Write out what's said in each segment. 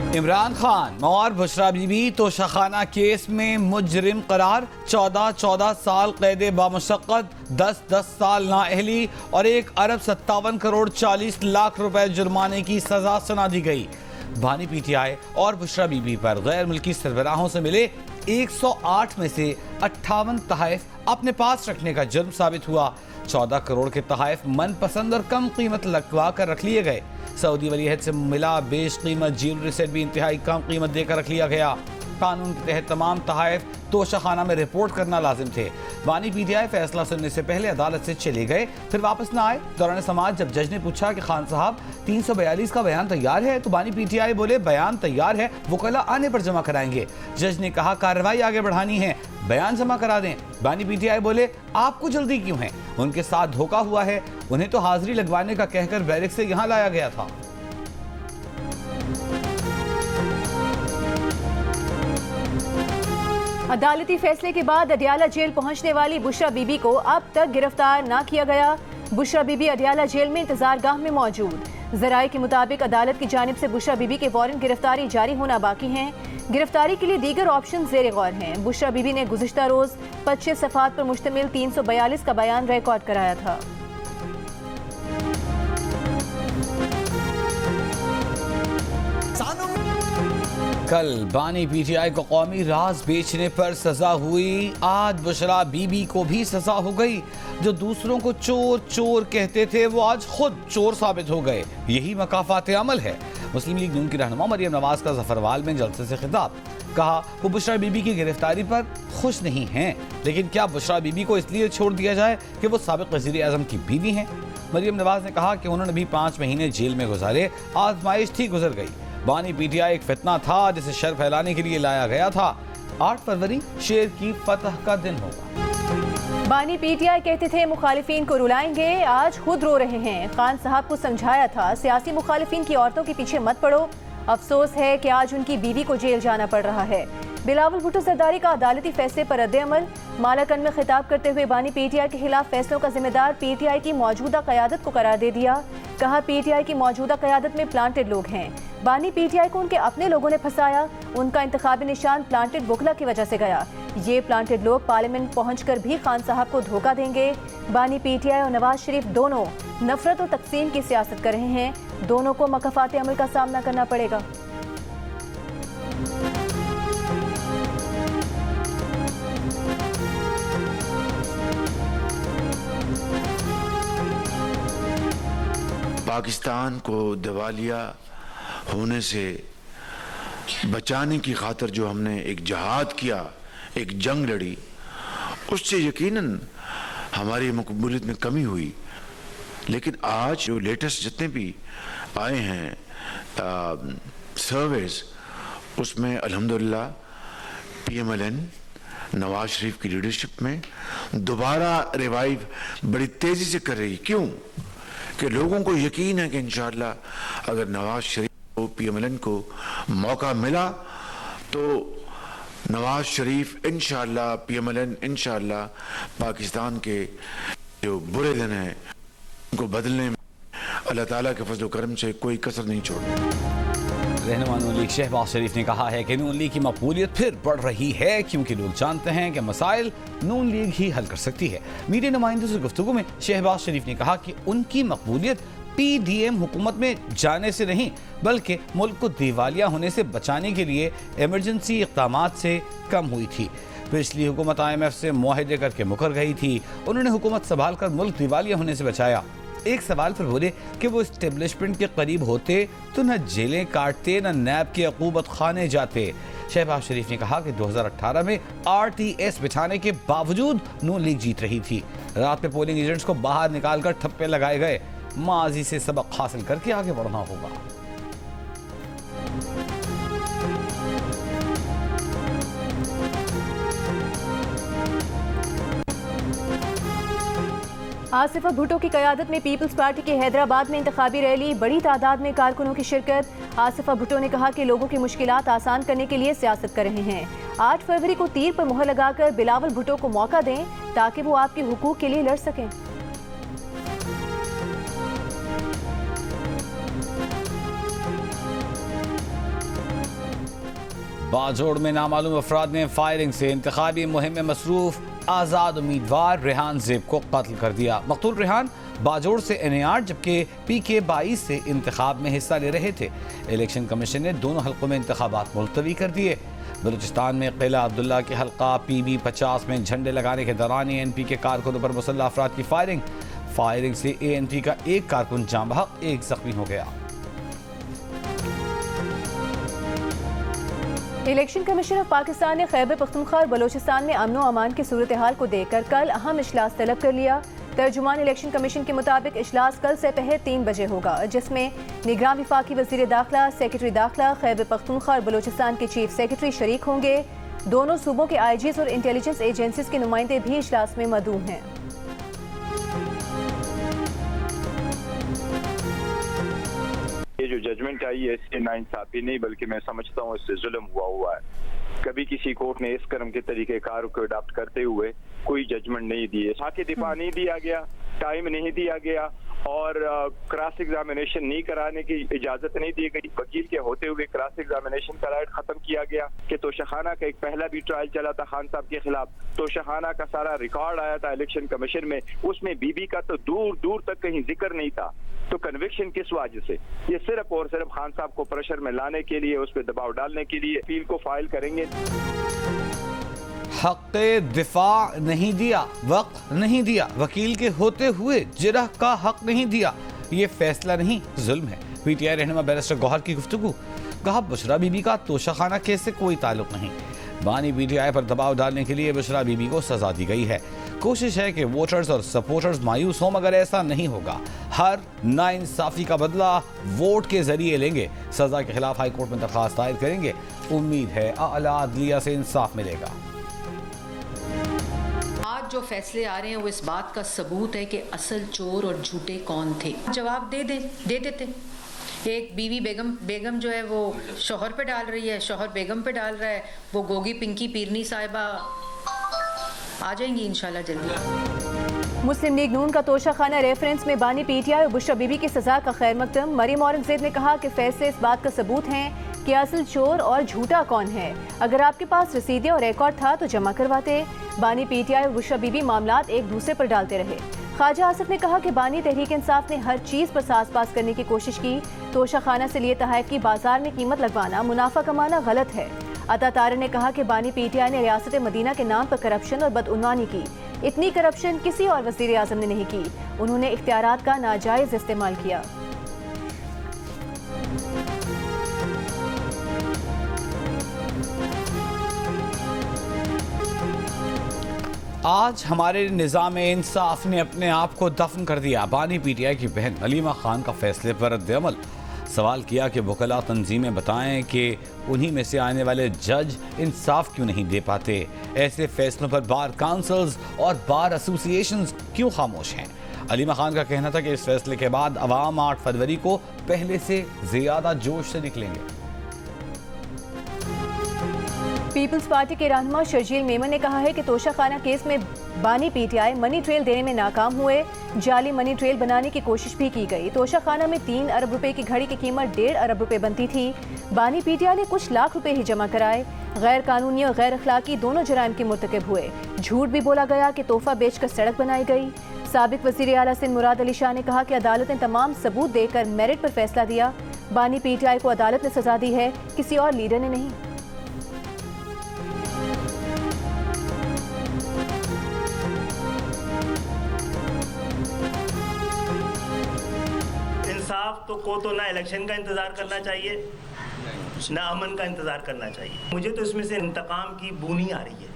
इमरान खान और बुशरा बीबी तोशाखाना केस में मुजरिम करार, 14 साल कैद बामुशक्कत, 10 साल नाअहली और 1 अरब 57 करोड़ 40 लाख रुपए जुर्माने की सजा सुना दी गई। बानी पीटीआई और बुशरा बीबी पर गैर मुल्की सरबराहों से मिले 108 में से 58 तहफ़ अपने पास रखने का जुर्म साबित हुआ। 14 करोड़ के तहफ़ मनपसंद और कम कीमत लगवा कर रख लिए गए। सऊदी वलीअहद से मिला बेश कीमत ज्वेलरी सेट भी इंतहाई कम कीमत देकर रख लिया गया। कानून के तहत तमाम तहफ़ तोशाखाना में रिपोर्ट करना लाजिम थे। बानी पीटीआई फैसला सुनने से पहले अदालत से चले गए, फिर वापस न आए। दौरान समाज जब जज ने पूछा कि खान साहब 342 का बयान तैयार है, तो बानी पीटीआई बोले बयान तैयार है, वकला आने पर जमा कराएंगे। जज ने कहा कार्रवाई आगे बढ़ानी है, बयान जमा करा दें। बानी पीटीआई बोले आपको जल्दी क्यों है, उनके साथ धोखा हुआ है, उन्हें तो हाजिरी लगवाने का कहकर बैरिक से यहाँ लाया गया था। अदालती फैसले के बाद अडियाला जेल पहुंचने वाली बुशरा बीबी को अब तक गिरफ्तार न किया गया। बुशरा बीबी अडियाला जेल में इंतजारगाह में मौजूद। जराये के मुताबिक अदालत की जानिब से बुशरा बीबी के वारंट गिरफ्तारी जारी होना बाकी हैं। गिरफ्तारी के लिए दीगर ऑप्शन ज़ेर गौर हैं। बुशरा बीबी ने गुज़िश्ता रोज 25 सफ़ात पर मुश्तमिल 342 का बयान रिकॉर्ड कराया था। कल बानी पीटीआई को कौमी राज बेचने पर सजा हुई, आज बुशरा बीबी को भी सजा हो गई। जो दूसरों को चोर चोर कहते थे वो आज खुद चोर साबित हो गए। यही मकाफात अमल है। मुस्लिम लीग नून की रहनुमा मरियम नवाज का जफरवाल में जलसे से खिताब, कहा वो बुशरा बीबी की गिरफ्तारी पर खुश नहीं हैं, लेकिन क्या बुशरा बीबी को इसलिए छोड़ दिया जाए कि वो साबिक वज़ीर आज़म की बीवी हैं। मरियम नवाज ने कहा कि उन्होंने भी 5 महीने जेल में गुजारे, आजमाइश थी, गुजर गई। बानी पीटीआई एक फितना था जिसे शर फैलाने के लिए लाया गया था। 8 फरवरी शेर की फतह का दिन होगा। बानी पीटीआई कहते थे मुखालिफिन को रुलाएंगे, आज खुद रो रहे हैं। खान साहब को समझाया था सियासी मुखालिफिन की औरतों के पीछे मत पड़ो। अफसोस है कि आज उनकी बीवी को जेल जाना पड़ रहा है। बिलावल भुट्टो सरदारी का अदालती फैसले पर रद्द-ए-अमल, मालाकन में खिताब करते हुए बानी पीटीआई के खिलाफ फैसलों का जिम्मेदार पीटीआई की मौजूदा क़यादत को करार दे दिया। कहा पीटीआई की मौजूदा क़यादत में प्लांटेड लोग हैं। बानी पीटीआई को उनके अपने लोगों ने फंसाया। उनका इंतखाबी निशान प्लांटेड बुखला की वजह से गया। ये प्लांटेड लोग पार्लियामेंट पहुंचकर भी खान साहब को धोखा देंगे। बानी पीटीआई और नवाज शरीफ दोनों नफरत और तकसीम की सियासत कर रहे हैं। दोनों को मकाफात अमल का सामना करना पड़ेगा। पाकिस्तान को दिवालिया होने से बचाने की खातिर जो हमने एक जहाद किया, एक जंग लड़ी, उससे यकीनन हमारी मकबूलियत में कमी हुई। लेकिन आज जो लेटेस्ट जितने भी आए हैं सर्वेज, उसमें अल्हम्दुलिल्लाह PMLN नवाज शरीफ की लीडरशिप में दोबारा रिवाइव बड़ी तेज़ी से कर रही। क्यों? कि लोगों को यकीन है कि इंशाअल्लाह अगर नवाज शरीफ को PMLN को मौका मिला तो नवाज शरीफ इंशाअल्लाह PMLN इंशाअल्लाह पाकिस्तान के जो बुरे दिन हैं उनको बदलने में अल्लाह ताला के फजल करम से कोई कसर नहीं छोड़ेगा। रहनुमा नून लीग शहबाज शरीफ ने कहा है कि नून लीग की मकबूलियत फिर बढ़ रही है, क्योंकि लोग जानते हैं कि मसाइल नून लीग ही हल कर सकती है। मीडिया नुमाइंदों से गुफ्तगू में शहबाज शरीफ ने कहा कि उनकी मकबूलियत PDM हुकूमत में जाने से नहीं, बल्कि मुल्क को दिवालिया होने से बचाने के लिए इमरजेंसी इक़दामात से कम हुई थी। पिछली हुकूमत IMF से मुआहदे करके मुकर गई थी। उन्होंने हुकूमत संभाल कर मुल्क दिवालिया होने से बचाया। एक सवाल पर बोले कि वो इस्टेब्लिशमेंट के करीब होते तो न जेलें काटते, न नैब के अकूबत खाने जाते। शहबाज शरीफ ने कहा कि 2018 में RTS बिठाने के बावजूद नून लीग जीत रही थी। रात में पोलिंग एजेंट्स को बाहर निकालकर ठप्पे लगाए गए। माजी से सबक हासिल करके आगे बढ़ना होगा। आसिफा भुट्टो की क़यादत में पीपल्स पार्टी की हैदराबाद में इंतखाबी रैली, बड़ी तादाद में कारकुनों की शिरकत। आसिफा भुट्टो ने कहा कि लोगों की मुश्किलात आसान करने के लिए सियासत कर रहे हैं। 8 फरवरी को तीर पर मुहर लगाकर बिलावल भुट्टो को मौका दें ताकि वो आपके हुकूक के लिए लड़ सकें। बाजोड़ में नामालूम अफराद ने फायरिंग से इंतखाबी मुहिम में मसरूफ आज़ाद उम्मीदवार रेहान ज़ेब को कत्ल कर दिया। मकतूल रेहान बाजोड़ से NAR जबकि PK 22 से इंतखाब में हिस्सा ले रहे थे। इलेक्शन कमीशन ने दोनों हल्कों में इंतखाबात मुलतवी कर दिए। बलूचिस्तान में किला अब्दुल्ला के हल्का PB 50 में झंडे लगाने के दौरान ANP के कारकुनों पर मुसल्लह अफराद की फायरिंग से ANP का एक कारकुन जाँ बहक, एक जख्मी हो गया। इलेक्शन कमीशन ऑफ पाकिस्तान ने खैबर पख्तूनख्वा और बलोचिस्तान में अमन व अमान की सूरत हाल को देखकर कल अहम इजलास तलब कर लिया। तर्जुमान इलेक्शन कमीशन के मुताबिक इजलास कल से पहले 3 बजे होगा, जिसमें निगरान विफाकी वज़ीर दाखिला, सेक्रेटरी दाखिला, खैबर पख्तूनख्वा और बलोचिस्तान के चीफ सेक्रेटरी शरीक होंगे। दोनों सूबों के IGs और इंटेलिजेंस एजेंसीज के नुमाइंदे भी इजलास में मौजूद हैं। ये जो जजमेंट आई है इससे नाइंसाफी नहीं बल्कि मैं समझता हूँ इससे जुल्म हुआ है। कभी किसी कोर्ट ने इस कर्म के तरीक़ेकार को अडॉप्ट करते हुए कोई जजमेंट नहीं दिए, हाके दिफा नहीं दिया गया, टाइम नहीं दिया गया और क्रॉस एग्जामिनेशन नहीं कराने की इजाजत नहीं दी गई। वकील के होते हुए क्रॉस एग्जामिनेशन का राइट खत्म किया गया कि तोशाखाना का एक पहला भी ट्रायल चला था खान साहब के खिलाफ। तोशाखाना का सारा रिकॉर्ड आया था इलेक्शन कमीशन में, उसमें बीबी का तो दूर दूर तक कहीं जिक्र नहीं था। तो कन्विक्शन किस वजह से? ये सिर्फ और सिर्फ खान साहब को प्रेशर में लाने के लिए, उस पर दबाव डालने के लिए अपील को फाइल करेंगे। हक़ दिफा नहीं दिया, वक्त नहीं दिया, वकील के होते हुए जिरह का हक नहीं दिया, ये फैसला नहीं जुल्म है। PTI रहनुमा बैरिस्टर गौहर की गुफ्तगू। कहा बुशरा बीबी का तोशाखाना केस से कोई ताल्लुक नहीं। बानी PTI पर दबाव डालने के लिए बुशरा बीबी को सजा दी गई है। कोशिश है कि वोटर्स और सपोर्टर्स मायूस हों, मगर ऐसा नहीं होगा। हर नाइंसाफी का बदला वोट के जरिए लेंगे। सजा के खिलाफ हाई कोर्ट में दरखास्त दायर करेंगे। उम्मीद है आला अदलिया से इंसाफ मिलेगा। आज जो फैसले आ रहे हैं वो इस बात का सबूत है कि असल चोर और झूठे कौन थे। जवाब दे देते। एक बीवी बेगम जो है वो शोहर पे डाल रही है, शोहर बेगम पे डाल रहा है, वो गोगी पिंकी पीरनी साहिबा आ जाएंगी इंशाल्लाह जल्दी। मुस्लिम लीग नून का तोशाखाना रेफरेंस में बानी PTI और बुशरा बीबी की सजा का खैर मकदम। मरियम औरंगजेब ने कहा कि फैसले इस बात का सबूत हैं कि असल चोर और झूठा कौन है। अगर आपके पास रसीदें और रिकॉर्ड था तो जमा करवाते। बानी PTI और बुशरा बीबी मामलात एक दूसरे पर डालते रहे। ख्वाजा आसिफ ने कहा कि बानी तहरीक इंसाफ ने हर चीज़ पर सास पास करने की कोशिश की। तोशाखाना से लिए तहफ़ की बाजार में कीमत लगवाना, मुनाफा कमाना गलत है। अता तारे ने कहा कि बानी PTI ने रियासत मदीना के नाम पर करप्शन और बदउनवानी की। इतनी करप्शन किसी और वज़ीर आज़म ने नहीं की। उन्होंने इख्तियारात का नाजायज़ इस्तेमाल किया। आज हमारे निज़ाम इंसाफ ने अपने आप को दफन कर दिया। बानी PTI की बहन हलीमा खान का फैसले पर रद्द-ए-अमल। सवाल किया कि वकला तंजीमें बताएं कि उन्हीं में से आने वाले जज इंसाफ क्यों नहीं दे पाते। ऐसे फैसलों पर बार काउंसिल्स और बार एसोसिएशंस क्यों खामोश हैं। हलीमा खान का कहना था कि इस फैसले के बाद अवाम 8 फरवरी को पहले से ज्यादा जोश से निकलेंगे। पीपल्स पार्टी के रहनुमा शर्जील मेमन ने कहा है कि तोशाखाना केस में बानी PTI मनी ट्रेल देने में नाकाम हुए। जाली मनी ट्रेल बनाने की कोशिश भी की गई। तोशाखाना में 3 अरब रुपए की घड़ी की कीमत 1.5 अरब रुपए बनती थी। बानी PTI ने कुछ लाख रुपए ही जमा कराए। गैर कानूनी और गैर अखलाकी दोनों जराइम के मुर्तकब हुए। झूठ भी बोला गया कि तोहफा बेचकर सड़क बनाई गई। साबिक वज़ीर आला सिंध मुराद अली शाह ने कहा कि अदालत ने तमाम सबूत देकर मेरिट पर फैसला दिया। बानी PTI को अदालत ने सजा दी है, किसी और लीडर ने नहीं। तो ना इलेक्शन का इंतजार करना चाहिए ना अमन का इंतजार करना चाहिए। मुझे तो इसमें से इंतकाम की बू नहीं आ रही है।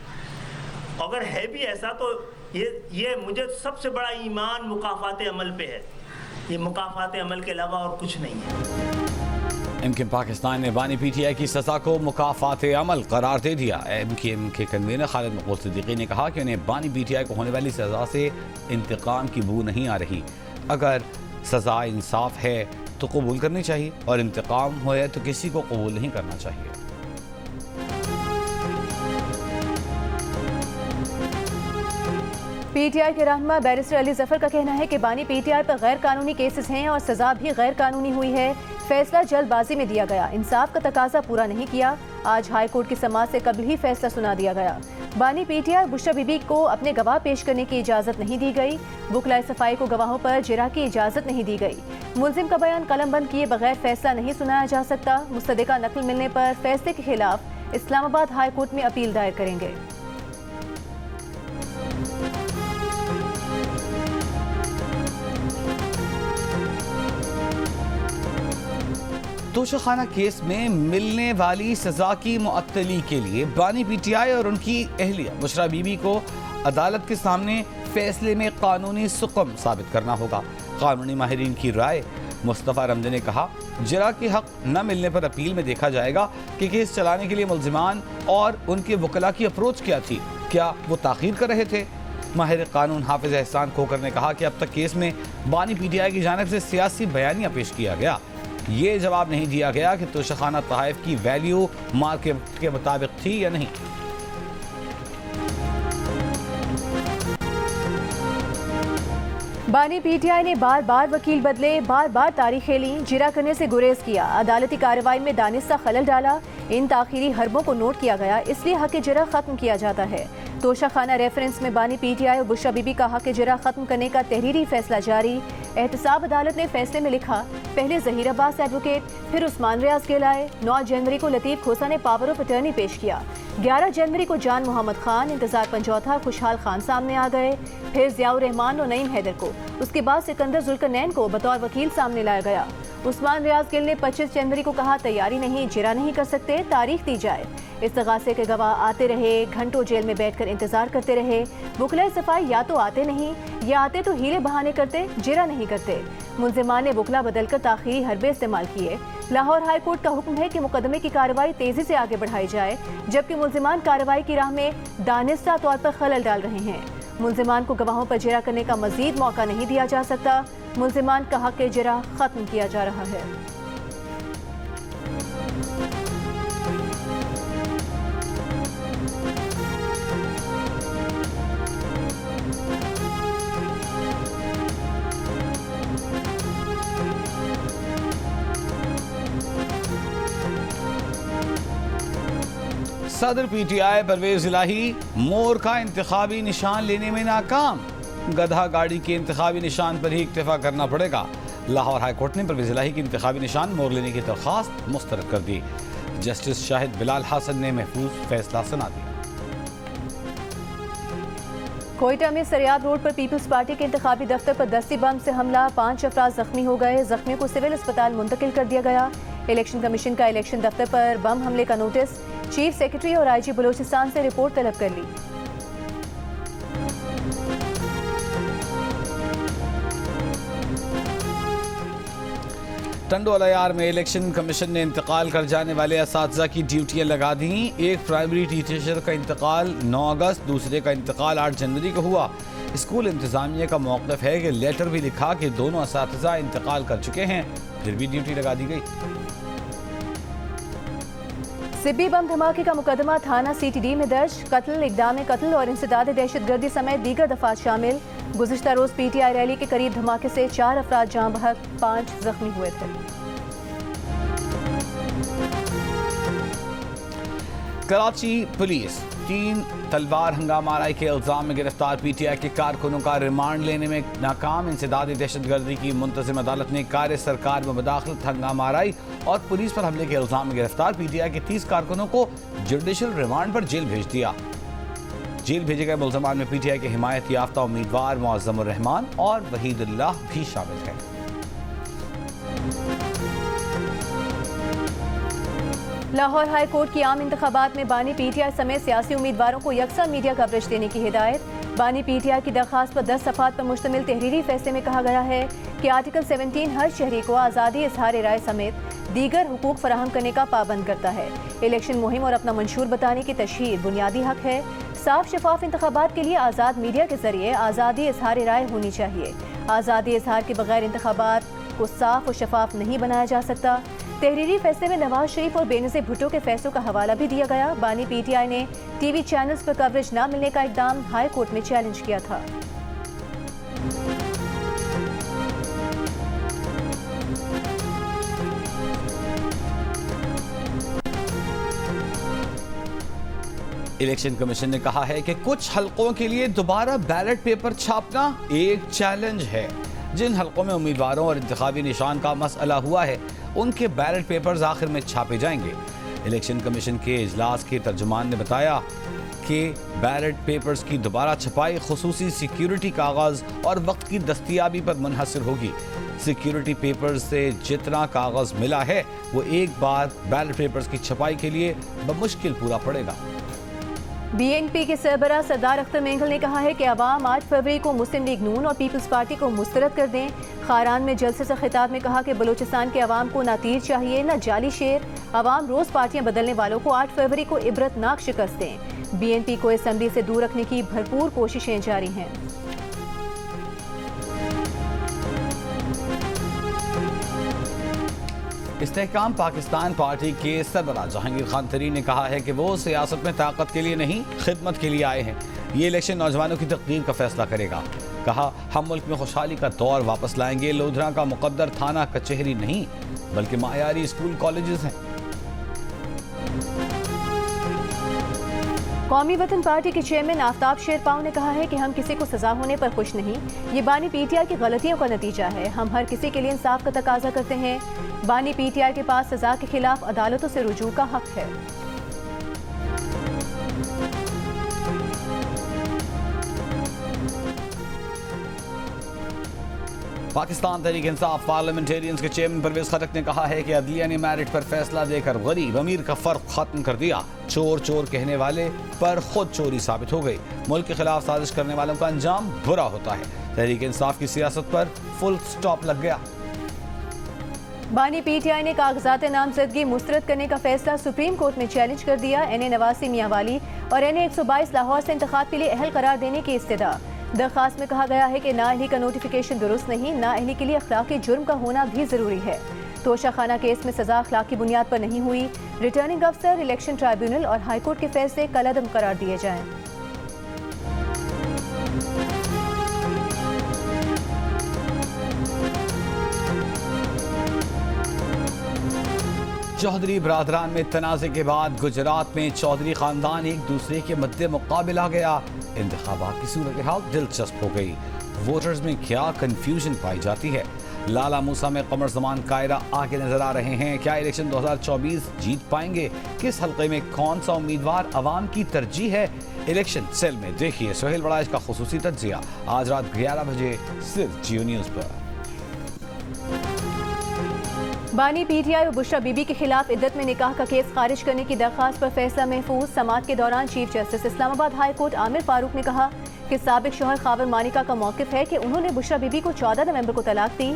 अगर है भी ऐसा तो ये मुझे सबसे बड़ा ईमान मुकाफात अमल पे है। ये मुकाफात अमल के अलावा और कुछ नहीं है। MKM पाकिस्तान ने बानी PTI की सजा को मुकाफात अमल करार दे दिया। MKM के कन्वीनर खालिद मकबूल सिद्दीकी ने कहा कि उन्हें बानी PTI को होने वाली सजा से इंतकाम की बू नहीं आ रही। अगर सजा इंसाफ है तो कबूल करनी चाहिए और इंतकाम हो तो किसी को कबूल नहीं करना चाहिए। PTI के रहनुमा बैरिस्टर अली जफर का कहना है कि बानी PTI पर गैर कानूनी केसेस हैं और सजा भी गैर कानूनी हुई है। फैसला जल्दबाजी में दिया गया, इंसाफ का तकाजा पूरा नहीं किया। आज हाई कोर्ट की समाअत से कबल ही फैसला सुना दिया गया। बानी पीटीआई बुशरा बीबी को अपने गवाह पेश करने की इजाजत नहीं दी गई। वकलाए सफाई को गवाहों पर जिरा की इजाजत नहीं दी गई। मुलजिम का बयान कलमबंद किए बगैर फैसला नहीं सुनाया जा सकता। मुस्तदिका नकल मिलने पर फैसले के खिलाफ इस्लामाबाद हाई कोर्ट में अपील दायर करेंगे। तोशाखाना केस में मिलने वाली सजा की मुअत्तली के लिए बानी पीटीआई और उनकी अहलिया बुशरा बीबी को अदालत के सामने फैसले में कानूनी सुकम साबित करना होगा। कानूनी माहिरीन की राय मुस्तफ़ा रमज़ी ने कहा, जरा के हक न मिलने पर अपील में देखा जाएगा कि केस चलाने के लिए मुल्जिमान और उनके वकला की अप्रोच क्या थी, क्या वो ताख़ीर कर रहे थे। माहिर कानून हाफिज एहसान खोकर ने कहा कि अब तक केस में बानी पीटीआई की जानिब से सियासी बयानिया पेश किया गया। ये जवाब नहीं दिया गया कि तोशाखाना तहाइफ की वैल्यू मार्केट के मुताबिक थी या नहीं। बानी पीटीआई ने बार बार वकील बदले, बार बार तारीखें ली, जिरा करने से गुरेज किया, अदालती कार्रवाई में दानिस्ता खलल डाला। इन ताखीरी हरबों को नोट किया गया, इसलिए हक जिरा खत्म किया जाता है। तोशाखाना रेफरेंस में बानी पीटीआई और बुशरा बीबी का हक जिरा खत्म करने का तहरीरी फैसला जारी। एहतसाब अदालत ने फैसले में लिखा, पहले जहीर अब्बास एडवोकेट, फिर उस्मान रियाज के लाए। 9 जनवरी को लतीफ़ खोसा ने पावर ऑफ अटर्नी पेश किया। 11 जनवरी को जान मोहम्मद खान, इंतजार पंजौथा, खुशहाल खान सामने आ गए। फिर ज़ियाउर रहमान और नईम हैदर को, उसके बाद सिकंदर जुल्करनैन को बतौर वकील सामने लाया गया। उस्मान रियाज गिल ने 25 जनवरी को कहा, तैयारी नहीं, जिरा नहीं कर सकते, तारीख दी जाए। इस्तगासे के गवाह आते रहे, घंटों जेल में बैठकर इंतजार करते रहे। वकलाए सफाई या तो आते नहीं, या आते तो हीले बहाने करते, जिरा नहीं करते। मुल्जिमान ने वकला बदलकर ताखीरी हरबे इस्तेमाल किए। लाहौर हाई कोर्ट का हुक्म है कि मुकदमे की कार्रवाई तेजी से आगे बढ़ाई जाए, जबकि मुल्जिमान कार्रवाई की राह में दानिस्ता तौर पर खलल डाल रहे हैं। मुल्जिमान को गवाहों पर जिरा करने का मजीद मौका नहीं दिया जा सकता। मुल्जिमान का हक जिरा खत्म किया जा रहा है। सदर पीटीआई परवेज इलाही मोर का इंतखाबी निशान लेने में नाकाम। गधा गाड़ी के इंतखाबी निशान पर ही इक्तफा करना पड़ेगा। लाहौर हाई कोर्ट ने परवेज इलाही की इंतखाबी निशान मोर लेने की दरख्वास्त मुस्तरद कर दी। जस्टिस शाहिद बिलाल हसन ने महफूज फैसला सुना दिया। कोयटा में सरियाब रोड पर पीपल्स पार्टी के इंतखाबी दफ्तर पर दस्ती बम से हमला, 5 अफराद जख्मी हो गए। जख्मियों को सिविल अस्पताल मुंतकिल कर दिया गया। इलेक्शन कमीशन का इलेक्शन दफ्तर पर बम हमले का नोटिस, चीफ सेक्रेटरी और आईजी बलोचिस्तान से रिपोर्ट तलब कर ली। टंडोलायार में इलेक्शन कमीशन ने इंतकाल कर जाने वाले असातिज़ा की ड्यूटियां लगा दी। एक प्राइमरी टीचर का इंतकाल 9 अगस्त, दूसरे का इंतकाल 8 जनवरी को हुआ। स्कूल इंतजामिया का मौक़िफ़ है कि लेटर भी लिखा कि दोनों असातिज़ा इंतकाल कर चुके हैं, फिर भी ड्यूटी लगा दी गई। सिब्बी बम धमाके का मुकदमा थाना सीटीडी में दर्ज। कत्ल, इक़दाम कत्ल और इंसदाद दहशतगर्दी समेत दीगर दफात शामिल। गुज़िश्ता रोज पीटीआई रैली के करीब धमाके से 4 अफराद जान बहक, 5 जख्मी हुए थे। कराची पुलिस 3 तलवार हंगामाराई के इल्जाम में गिरफ्तार पीटीआई के कारकुनों का रिमांड लेने में नाकाम। इंसदाद दहशतगर्दी की मुंतज़िम अदालत ने कार्य सरकार में मुदाखलत, हंगामाराई और पुलिस पर हमले के इल्जाम में गिरफ्तार पीटीआई के 30 कारकुनों को जुडिशल रिमांड पर जेल भेज दिया। जेल भेजे गए मुल्ज़मान में पीटीआई के हिमायत याफ्ता उम्मीदवार मुअज़्ज़मुर रहमान और वहीदुल्लाह भी शामिल हैं। लाहौर हाई कोर्ट की आम इंतखाबात में बानी पीटीआई समेत सियासी उम्मीदवारों को यकसा मीडिया कवरेज देने की हिदायत। बानी पीटीआई की दरख्वास्त पर 10 सफ़ात पर मुश्तमिल तहरीरी फैसले में कहा गया है कि आर्टिकल 17 हर शहरी को आज़ादी इज़हार राय समेत दीगर हुकूक फराहम करने का पाबंद करता है। इलेक्शन मुहिम और अपना मंशूर बताने की तशहीर बुनियादी हक है। साफ शफाफ इंतखाबात के लिए आज़ाद मीडिया के जरिए आज़ादी इज़हार राय होनी चाहिए। आज़ादी इज़हार के बगैर इंतखाबात को साफ और शफाफ नहीं बनाया जा सकता। तहरीरी फैसले में नवाज शरीफ और बेनज़ीर भुट्टो के फैसलों का हवाला भी दिया गया। बानी पीटीआई ने टीवी चैनल्स पर कवरेज न मिलने का इक़दाम हाई कोर्ट में चैलेंज किया था। इलेक्शन कमीशन ने कहा है कि कुछ हलकों के लिए दोबारा बैलेट पेपर छापना एक चैलेंज है। जिन हलकों में उम्मीदवारों और इंतखाबी निशान का मसला हुआ है उनके बैलेट पेपर्स आखिर में छापे जाएंगे। इलेक्शन कमीशन के इजलास के तर्जुमान ने बताया कि बैलेट पेपर्स की दोबारा छपाई खुसूसी सिक्योरिटी कागज और वक्त की दस्तयाबी पर मुनहसर होगी। सिक्योरिटी पेपर्स से जितना कागज मिला है वो एक बार बैलेट पेपर्स की छपाई के लिए बमुश्किल पूरा पड़ेगा। बीएनपी के सरबराह सरदार अख्तर मेंगल ने कहा है कि अवाम 8 फरवरी को मुस्लिम लीग नून और पीपल्स पार्टी को मुस्तरद कर दें। खारान में जलसे से खिताब में कहा कि बलूचिस्तान के अवाम को ना तीर चाहिए न जाली शेर। अवाम रोज पार्टियां बदलने वालों को 8 फरवरी को इबरतनाक शिकस्त दें। बीएनपी को असम्बली से दूर रखने की भरपूर कोशिशें जारी हैं। इस्तेहकाम पाकिस्तान पार्टी के सरबराह जहांगीर खान तरीन ने कहा है कि वो सियासत में ताकत के लिए नहीं खिदमत के लिए आए हैं। ये इलेक्शन नौजवानों की तकदीर का फैसला करेगा। कहा, हम मुल्क में खुशहाली का दौर वापस लाएंगे। लोधरा का मुकद्दर थाना कचहरी नहीं बल्कि मायारी स्कूल कॉलेजेस हैं। कौमी वतन पार्टी के चेयरमैन आफ्ताब शेरपाव ने कहा है कि हम किसी को सजा होने पर खुश नहीं, ये बानी पीटीआई की गलतियों का नतीजा है। हम हर किसी के लिए इंसाफ का तकाजा करते हैं। बानी पीटीआई के पास सजा के खिलाफ अदालतों से रुजू का हक है। पाकिस्तान तहरीक इंसाफ पार्लियामेंटेरियंस के चेयरमैन परवेज खटक ने कहा है कि अदलिया ने मैरिट पर फैसला देकर गरीब अमीर का फर्क खत्म कर दिया। चोर चोर कहने वाले पर खुद चोरी साबित हो गई। मुल्क के खिलाफ साजिश करने वालों का अंजाम बुरा होता है। तहरीक इंसाफ की सियासत पर फुल स्टॉप लग गया। बानी पीटीआई ने कागजात नामजदगी मुस्तरद करने का फैसला सुप्रीम कोर्ट में चैलेंज कर दिया। एनए नवासी मियांवाली और एनए 122 लाहौर से इंतखाब के लिए अहल करार देने की इस्तदा। दरखास्त में कहा गया है कि नाअहली का नोटिफिकेशन दुरुस्त नहीं, नाअहली के लिए अखलाकी जुर्म का होना भी जरूरी है। तोशाखाना केस में सजा अखलाकी बुनियाद पर नहीं हुई। रिटर्निंग अफसर, इलेक्शन ट्राइब्यूनल और हाईकोर्ट के फैसले कलअदम करार दिए जाएं। चौधरी बरादरान में तनाज़े के बाद गुजरात में चौधरी खानदान एक दूसरे के मद्दे मुकाबिल आ गया। इंतखाबात की सूरत हाल दिलचस्प हो गई। वोटर्स में क्या कंफ्यूजन पाई जाती है। लाला मूसा में कमर जमान कायरा आगे नजर आ रहे हैं। क्या इलेक्शन 2024 जीत पाएंगे? किस हल्के में कौन सा उम्मीदवार अवाम की तरजीह है? इलेक्शन सेल में देखिए सोहेल बड़ाइश का खुसूसी तज्जिया आज रात 11 बजे सिर्फ जियो न्यूज पर। बानी पीटीआई और बुशरा बीबी के खिलाफ इद्दत में निकाह का केस खारिज करने की दरखास्त पर फैसला महफूज। समाअत के दौरान chief justice Islamabad high court Aamir Farooq ने कहा कि साबिक शौहर खावर मानिका का मौकिफ है कि उन्होंने बुशरा बीबी को 14 नवंबर को तलाक दी।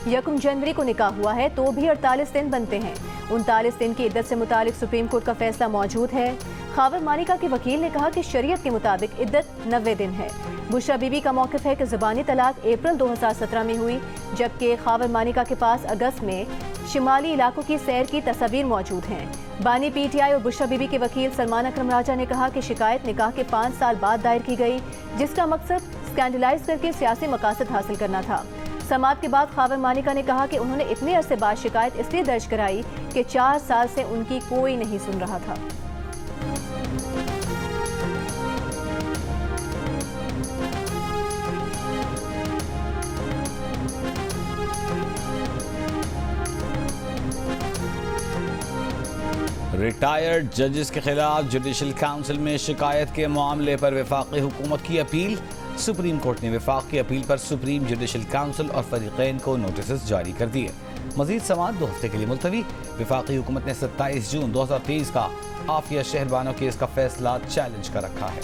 1 जनवरी को निकाह हुआ है तो भी 48 दिन बनते हैं। 39 दिन की इद्दत से मुतालिक सुप्रीम कोर्ट का फैसला मौजूद है। खावर मानिका के वकील ने कहा कि शरीयत के मुताबिक इद्दत 90 दिन है। बुशरा बीबी का मौकिफ है कि ज़बानी तलाक अप्रैल 2017 में हुई, जबकि खावर मानिका के पास अगस्त में शिमाली इलाकों की सैर की तस्वीर मौजूद हैं। बानी पीटीआई और बुशरा बीबी के वकील सलमान अकरम राजा ने कहा कि शिकायत निकाह के 5 साल बाद दायर की गई, जिसका मकसद स्कैंडलाइज करके सियासी मकासद हासिल करना था। समाअत के बाद खावर मानिका ने कहा कि उन्होंने इतने अरसे बाद शिकायत इसलिए दर्ज कराई कि 4 साल से उनकी कोई नहीं सुन रहा था। रिटायर्ड जजेस के खिलाफ जुडिशल काउंसिल में शिकायत के मामले पर वफाकी हुकूमत की अपील। सुप्रीम कोर्ट ने वफाक की अपील पर सुप्रीम जुडिशल काउंसिल और फरीकैन को नोटिस जारी कर दिए। मजीद समाअत 2 हफ्ते के लिए मुलतवी। वफाकी हुकूमत ने 27 जून 2023 का आफिया शहरबानो केस का फैसला चैलेंज कर रखा है।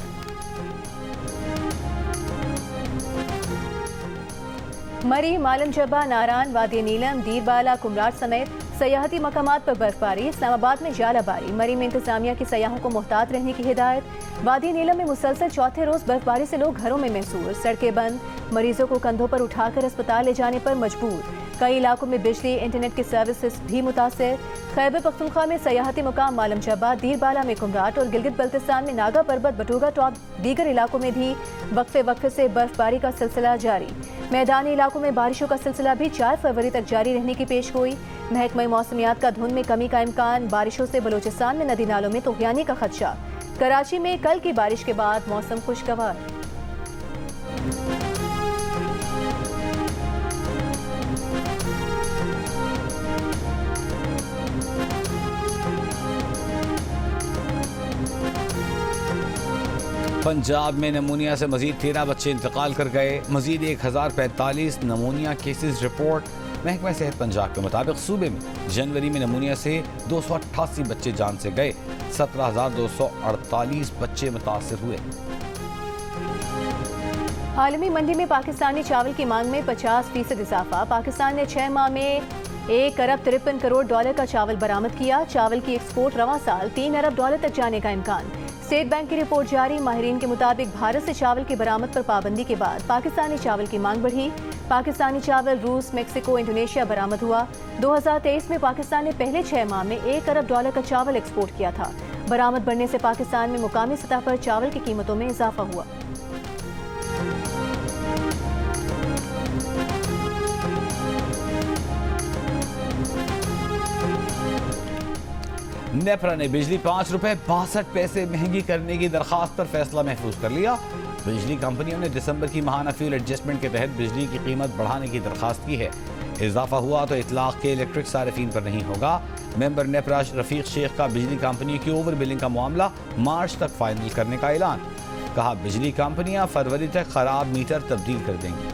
मरी, मालम जबा, नारान, वादी नीलम, दीरबाला, कुमराट समेत सयाहती मकामात पर बर्फबारी। इस्लामाबाद में जालाबारी। मरी में इंतजामिया की सयाहों को मुहतात रहने की हिदायत। वादी नीलम में मुसलसल चौथे रोज बर्फबारी से लोग घरों में महसूर। सड़कें बंद। मरीजों को कंधों पर उठाकर अस्पताल ले जाने पर मजबूर। कई इलाकों में बिजली, इंटरनेट की सर्विसेज भी मुतासर। खैबर पख्तूनख्वा में सयाहती मुकाम मालम जबा, दीरबाला में कुमराट और गिलगित बल्तिस्तान में नागा पर्बत, बटुगा टॉप, दीगर इलाकों में भी वक्फे से बर्फबारी का सिलसिला जारी। मैदानी इलाकों में बारिशों का सिलसिला भी 4 फरवरी तक जारी रहने की पेशगोई। महकमा मौसमियात का धुंध में कमी का इम्कान। बारिशों से बलूचिस्तान में नदी नालों में तूफ़ानी का खदशा। कराची में कल की बारिश के बाद मौसम खुशगवार। पंजाब में नमूनिया से मजीद 13 बच्चे इंतकाल कर गए। मजीद 1045 नमूनिया केसेस रिपोर्ट। महकमा सेहत पंजाब के मुताबिक सूबे में जनवरी में नमूनिया से 288 बच्चे जान से गए। 17,248 बच्चे मुतासर हुए। आलमी मंडी में पाकिस्तानी चावल की मांग में 50% इजाफा। पाकिस्तान ने 6 माह में $1 अरब 53 करोड़ का चावल बरामद किया। चावल की एक्सपोर्ट रवां साल $3 अरब तक जाने का इम्कान। स्टेट बैंक की रिपोर्ट जारी। माहिरीन के मुताबिक भारत से चावल की बरामद पर पाबंदी के बाद पाकिस्तानी चावल की मांग बढ़ी। पाकिस्तानी चावल रूस, मेक्सिको, इंडोनेशिया बरामद हुआ। 2023 में पाकिस्तान ने पहले 6 माह में $1 अरब का चावल एक्सपोर्ट किया था। बरामद बढ़ने से पाकिस्तान में मुकामी सतह पर चावल की कीमतों में इजाफा हुआ। नेपरा ने बिजली ₹5.62 महंगी करने की दरखास्त पर फैसला महफूज कर लिया। बिजली कंपनियों ने दिसंबर की माहाना फ्यूल एडजस्टमेंट के तहत बिजली की कीमत बढ़ाने की दरखास्त की है। इजाफा हुआ तो इतलाक के इलेक्ट्रिक सारिफीन पर नहीं होगा। मेंबर नेपरा रफीक शेख का बिजली कंपनियों की ओवर बिलिंग का मामला मार्च तक फाइनल करने का ऐलान। कहा बिजली कंपनियां फरवरी तक खराब मीटर तब्दील कर देंगी।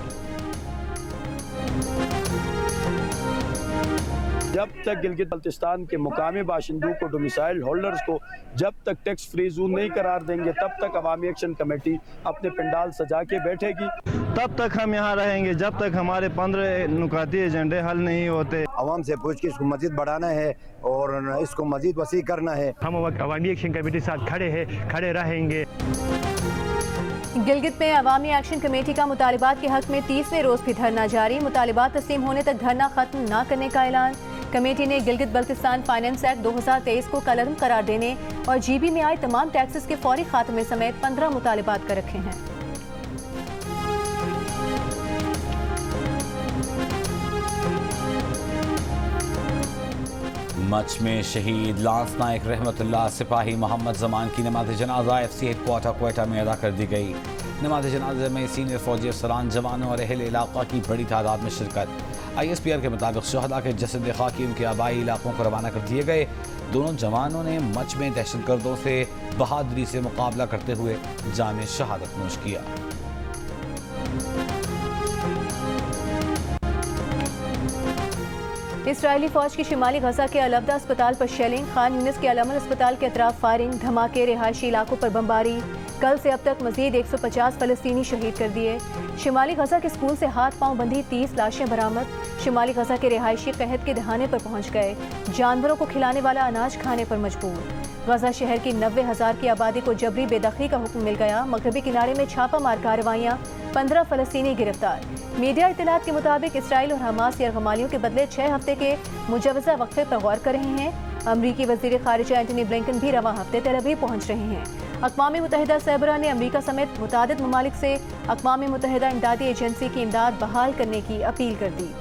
जब तक गिलगित बल्तिस्तान के मुकामी बाशिंदों को डोमिसाइल होल्डर्स को जब तक टैक्स फ्री जोन नहीं करार देंगे तब तक अवामी एक्शन कमेटी अपने पंडाल सजा के बैठेगी। तब तक हम यहाँ रहेंगे जब तक हमारे 15 नुकाती एजेंडे हल नहीं होते। आवाम से पूछ के इसको मजीद बढ़ाना है और इसको मजीद वसी करना है। हम अवामी एक्शन कमेटी के साथ खड़े रहेंगे। गिलगित में अवामी एक्शन कमेटी का मुतालिबात के हक में 30वें रोज भी धरना जारी। मुतालिबात तस्लीम होने तक धरना खत्म न करने का ऐलान। कमेटी ने गिलगित बल्तिस्तान फाइनेंस एक्ट 2023 को कलअदम करार देने और जीबी में आए तमाम टैक्सेस के फौरी खात्मे समेत 15 मुतालिबात कर रखे हैं। मच में शहीद लांस नायक रहमतुल्लाह सिपाही मोहम्मद जमान की नमाज जनाजा FC हेडक्वार्टर क्वेटा में अदा कर दी गई। नमाज जनाजा में सीनियर फौजी अफसरान, जवानों और अहल इलाका की बड़ी तादाद में शिरकत। ISPR के मुताबिक शहदा के जसद खाकी उनके आबाई इलाकों को रवाना कर दिए गए। दोनों जवानों ने मच में दहशतगर्दों से बहादुरी से मुकाबला करते हुए जामे शहादत नोश किया। इसराइली फौज की शिमाली गजा के अलअब्दा अस्पताल पर शेलिंग। खान यूनिस के अलअमल अस्पताल के अतराफ फायरिंग, धमाके, रिहायशी इलाकों पर बमबारी। कल से अब तक मजीद 150 फलस्तीनी शहीद कर दिए। शिमाली गजा के स्कूल से हाथ पांव बंधी 30 लाशें बरामद। शिमाली गजा के रिहायशी कहत के दहाने पर पहुंच गए। जानवरों को खिलाने वाला अनाज खाने पर मजबूर। गजा शहर की 90,000 की आबादी को जबरी बेदखली का हुक्म मिल गया। मगरबी किनारे में छापा मार कार्रवाइयाँ, 15 फलस्तीनी गिरफ्तार। मीडिया इत्तलात के मुताबिक इसराइल और हमास यरगमालियों के बदले 6 हफ्ते के मुजवजा वक्फे पर गौर कर रहे हैं। अमरीकी वजीर खारिजा एंटनी ब्लिंकन भी रवां हफ्ते तेल अवीव पहुंच रहे हैं। अक़वाम मुत्तहिदा सरबराह ने अमरीका समेत मुतादिद ममालिक से अक़वाम मुत्तहिदा इमदादी एजेंसी की इमदाद बहाल करने की अपील कर दी।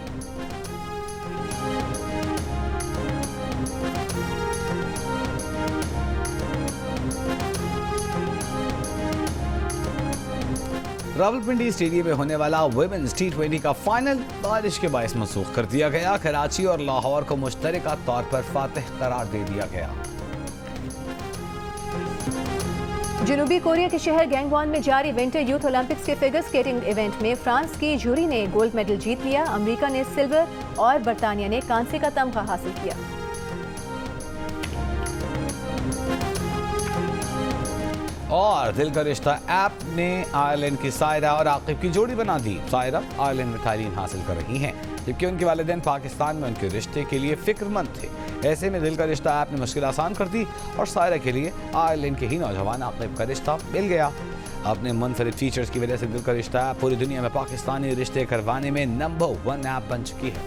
रावलपिंडी स्टेडियम में होने वाला वुमेन्स T20 का फाइनल बारिश के बायस मनसूख कर दिया गया। कराची और लाहौर को मुश्तरका तौर पर फातिह करार दे दिया गया। जनूबी कोरिया के शहर गैंगवॉन में जारी विंटर यूथ ओलंपिक्स के फिगर स्केटिंग इवेंट में फ्रांस की जूरी ने गोल्ड मेडल जीत लिया। अमेरिका ने सिल्वर और बरतानिया ने कांसे का तमगा हासिल किया। और दिल का रिश्ता ऐप ने आयरलैंड की सायरा और आकिब की जोड़ी बना दी। सायरा आयरलैंड में तालीम हासिल कर रही हैं, जबकि उनके वालिदैन पाकिस्तान में उनके रिश्ते के लिए फिक्रमंद थे। ऐसे में दिल का रिश्ता ऐप ने मुश्किल आसान कर दी और सायरा के लिए आयरलैंड के ही नौजवान आकिब का रिश्ता मिल गया। अपने मुनफरिद फीचर्स की वजह से दिल का रिश्ता ऐप पूरी दुनिया में पाकिस्तानी रिश्ते करवाने में नंबर 1 ऐप बन चुकी है।